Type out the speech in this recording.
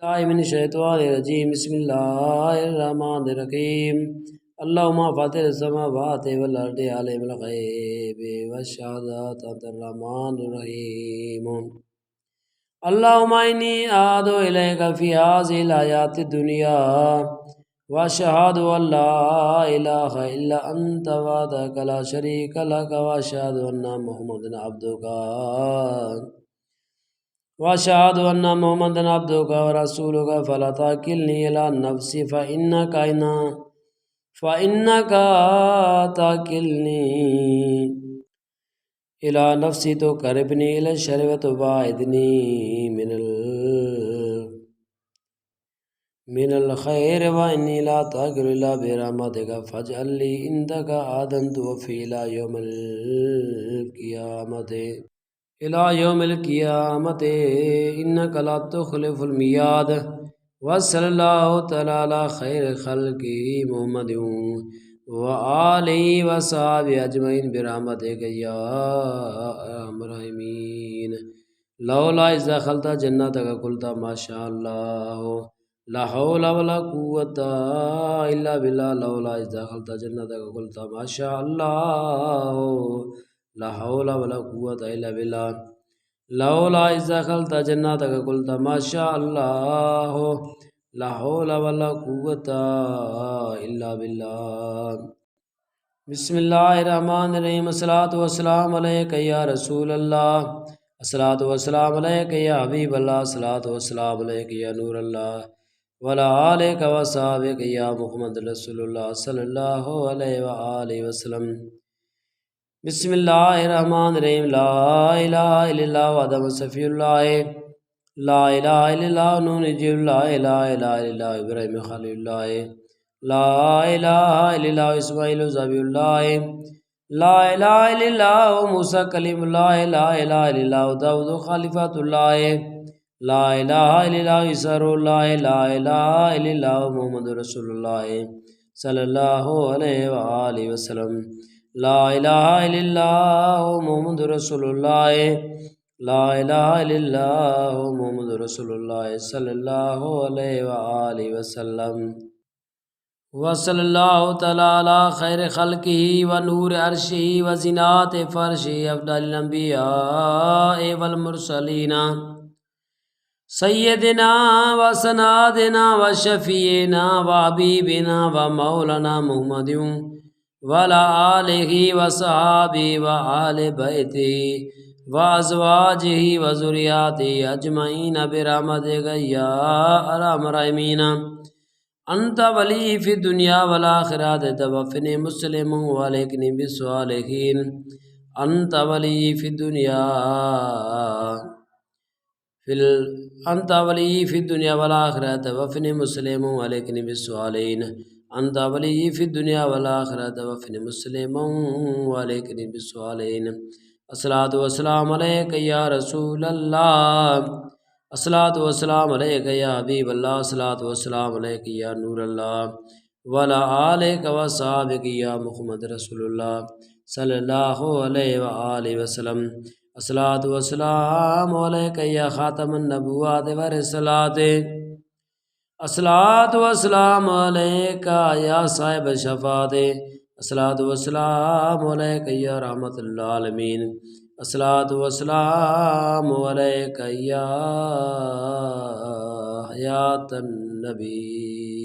اللہ من الشیطان الرجیم بسم اللہ الرحمن الرحیم اللہم فاطر السماوات والارض عالم الغیب والشہادۃ انت الرحمن الرحیم اللہم انی اعوذ الیک فی ہذہ الحیاۃ الدنیا واشہد ان لا الہ الا انت وحدک لا شریک لک واشہد ان محمدا عبدک واشهد ان محمدا عبدك ورسولك فلا تكلني الى نفسي فانك تكلني الى نفسي تقربني الى الشر وتباعدني من الخير واني لا تغفر الا برحمتك فاجعل لي عندك عهدا توفي الى يوم القيامة إنك لا تخلف الميعاد وصلى الله تعالى على خير خلقه محمد وآله وصحبه أجمعين برحمتك يا أرحم الراحمين لولا إذ دخلت جنتك قلت ما شاء الله لا حول ولا قوة إلا بالله لولا إذ دخلت جنتك قلت ما شاء الله لا حول ولا قوة إلا بالله لولا إذ دخلت جنتك قلت ما شاء الله لا حول ولا قوة إلا بالله بسم الله الرحمن الرحيم الصلاة والسلام عليك يا رسول الله الصلاة والسلام عليك يا حبيب الله الصلاة والسلام عليك يا نور الله وعلى آلك وصحبك يا محمد رسول الله صلى الله عليه وآله وسلم بسم اللہ الرحمن الرحیم لا الہ الا اللہ وحدہ صفی اللہ لا الہ الا اللہ نون نجی اللہ لا الہ الا اللہ ابراہیم خلیل اللہ لا الہ الا اللہ اسماعیل ذبیح اللہ لا الہ الا اللہ موسیٰ کلیم اللہ لا الہ الا اللہ داؤد خلیفۃ اللہ لا الہ الا اللہ عیسیٰ روح اللہ لا الہ الا اللہ محمد رسول اللہ صلی اللہ علیہ وآلہ وسلم لا الہ الا اللہ محمد رسول اللہ لا الہ الا اللہ محمد رسول اللہ صلی اللہ علیہ وآلہ وسلم وصلی اللہ تعالی علی خیر خلقہ ونور عرشہ وزینات فرشہ افضل الانبیاء والمرسلین سیدنا وسندنا وشفیعنا وحبیبنا ومولانا محمد وعلى آلہ وصحابہ وآل بیتہ وازواجہ وذریاتہ اجمعین برحمتک یا ارحم الراحمین انت ولی فی الدنیا والآخرۃ توفنی مسلما والحقنی بالصالحین انت ولی فی الدنیا والآخرۃ توفنی مسلما والحقنی بالصالحین انت ولی فی الدنیا والآخرۃ توفنی مسلما والحقنی بالصالحین الصلاۃ والسلام علیک یا رسول اللہ الصلاۃ والسلام علیک یا حبیب اللہ الصلاۃ والسلام علیک یا نور اللہ وعلی آلک وصحبک یا محمد رسول اللہ صلی اللہ علیہ وآلہ وسلم الصلاۃ والسلام علیک یا خاتم النبوات والرسالات الصلاۃ والسلام علیک یا صاحب شفاعت الصلاۃ والسلام علیک یا رحمت للعالمین الصلاۃ والسلام علیک یا حیات النبی